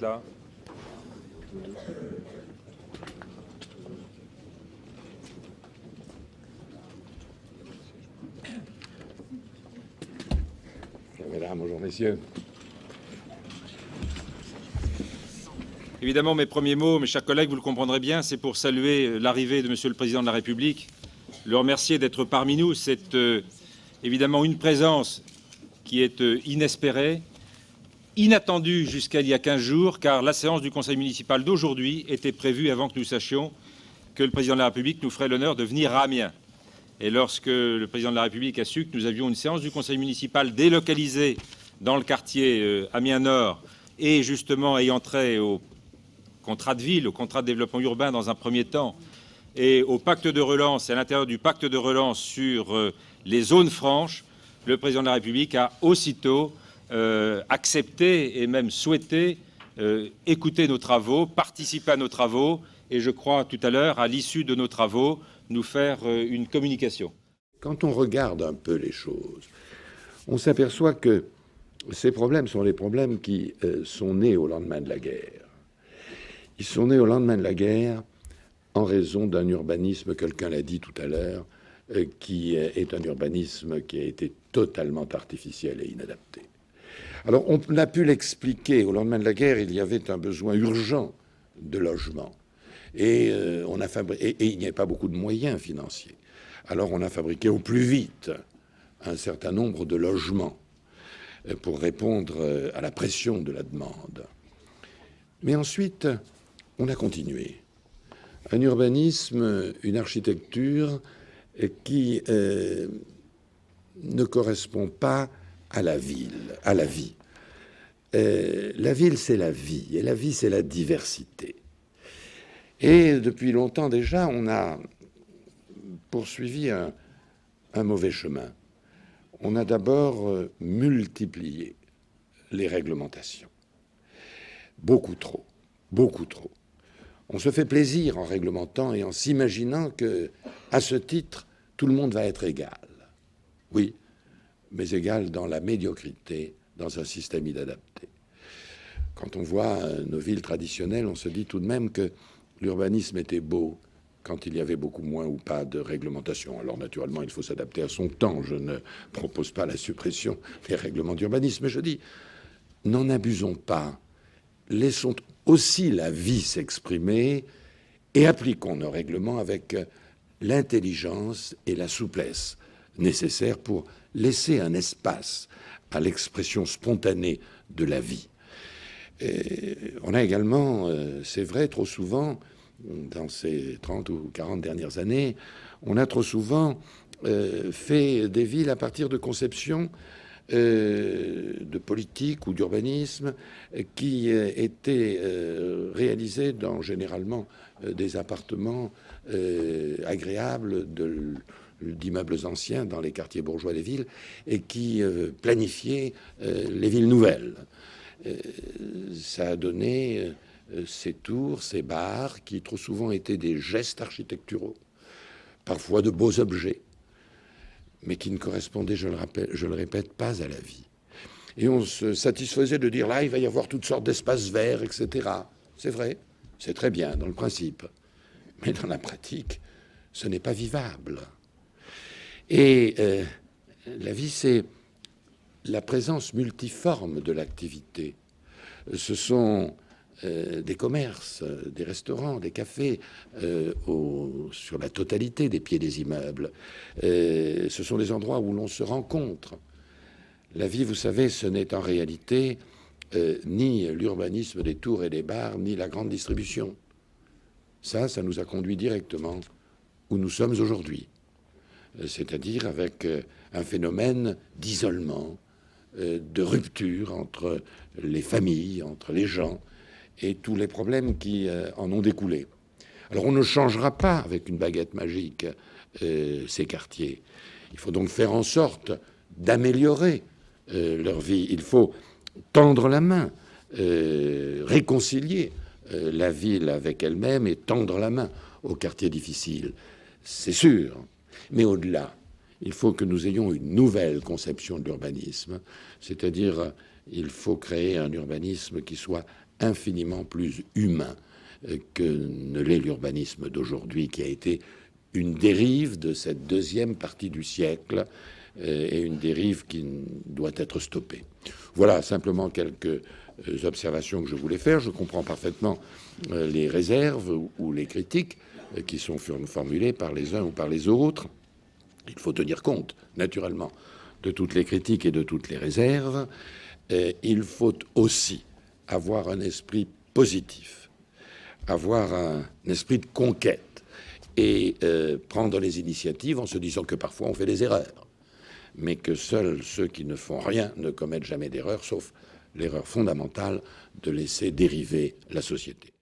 là. Bonjour mesdames, bonjour messieurs. Évidemment, mes premiers mots, mes chers collègues, vous le comprendrez bien, c'est pour saluer l'arrivée de Monsieur le Président de la République, le remercier d'être parmi nous. C'est évidemment une présence qui est inespérée, inattendue jusqu'à il y a 15 jours, car la séance du Conseil municipal d'aujourd'hui était prévue avant que nous sachions que le Président de la République nous ferait l'honneur de venir à Amiens. Et lorsque le Président de la République a su que nous avions une séance du Conseil municipal délocalisée dans le quartier Amiens-Nord et justement ayant trait au contrat de ville, au contrat de développement urbain dans un premier temps, et au pacte de relance, et à l'intérieur du pacte de relance sur les zones franches, le Président de la République a aussitôt accepté et même souhaité écouter nos travaux, participer à nos travaux, et je crois tout à l'heure, à l'issue de nos travaux, nous faire une communication. Quand on regarde un peu les choses, on s'aperçoit que ces problèmes sont les problèmes qui sont nés au lendemain de la guerre. Ils sont nés au lendemain de la guerre en raison d'un urbanisme, quelqu'un l'a dit tout à l'heure, qui est un urbanisme qui a été totalement artificiel et inadapté. Alors on a pu l'expliquer, au lendemain de la guerre, il y avait un besoin urgent de logement. Et il n'y avait pas beaucoup de moyens financiers. Alors on a fabriqué au plus vite un certain nombre de logements pour répondre à la pression de la demande. Mais ensuite, on a continué. Un urbanisme, une architecture qui ne correspond pas à la ville, à la vie. La ville, c'est la vie, et la vie, c'est la diversité. Et depuis longtemps déjà, on a poursuivi un mauvais chemin. On a d'abord multiplié les réglementations. Beaucoup trop, beaucoup trop. On se fait plaisir en réglementant et en s'imaginant que, à ce titre, tout le monde va être égal. Oui, mais égal dans la médiocrité, dans un système inadapté. Quand on voit nos villes traditionnelles, on se dit tout de même que l'urbanisme était beau quand il y avait beaucoup moins ou pas de réglementation. Alors naturellement, il faut s'adapter à son temps. Je ne propose pas la suppression des règlements d'urbanisme, mais je dis, n'en abusons pas. Laissons aussi la vie s'exprimer et appliquons nos règlements avec l'intelligence et la souplesse nécessaires pour laisser un espace à l'expression spontanée de la vie. Et on a également, c'est vrai, trop souvent, dans ces 30 ou 40 dernières années, on a trop souvent fait des villes à partir de conceptions de politique ou d'urbanisme qui étaient réalisés dans généralement des appartements agréables d'immeubles anciens dans les quartiers bourgeois des villes et qui planifiaient les villes nouvelles. Ça a donné ces tours, ces bars qui trop souvent étaient des gestes architecturaux, parfois de beaux objets, mais qui ne correspondaient, je le répète, pas à la vie. Et on se satisfaisait de dire, là, il va y avoir toutes sortes d'espaces verts, etc. C'est vrai, c'est très bien dans le principe. Mais dans la pratique, ce n'est pas vivable. Et la vie, c'est la présence multiforme de l'activité. Ce sont des commerces, des restaurants, des cafés sur la totalité des pieds des immeubles. Ce sont des endroits où l'on se rencontre. La vie, vous savez, ce n'est en réalité ni l'urbanisme des tours et des bars, ni la grande distribution. Ça nous a conduit directement où nous sommes aujourd'hui, c'est-à-dire avec un phénomène d'isolement, de rupture entre les familles, entre les gens, et tous les problèmes qui en ont découlé. Alors on ne changera pas avec une baguette magique ces quartiers. Il faut donc faire en sorte d'améliorer leur vie. Il faut tendre la main, réconcilier la ville avec elle-même et tendre la main aux quartiers difficiles. C'est sûr. Mais au-delà, il faut que nous ayons une nouvelle conception de l'urbanisme, c'est-à-dire il faut créer un urbanisme qui soit infiniment plus humain que ne l'est l'urbanisme d'aujourd'hui, qui a été une dérive de cette deuxième partie du siècle et une dérive qui doit être stoppée. Voilà simplement quelques observations que je voulais faire. Je comprends parfaitement les réserves ou les critiques qui sont formulées par les uns ou par les autres. Il faut tenir compte, naturellement, de toutes les critiques et de toutes les réserves. Il faut aussi avoir un esprit positif, avoir un esprit de conquête et prendre les initiatives en se disant que parfois on fait des erreurs, mais que seuls ceux qui ne font rien ne commettent jamais d'erreur, sauf l'erreur fondamentale de laisser dériver la société.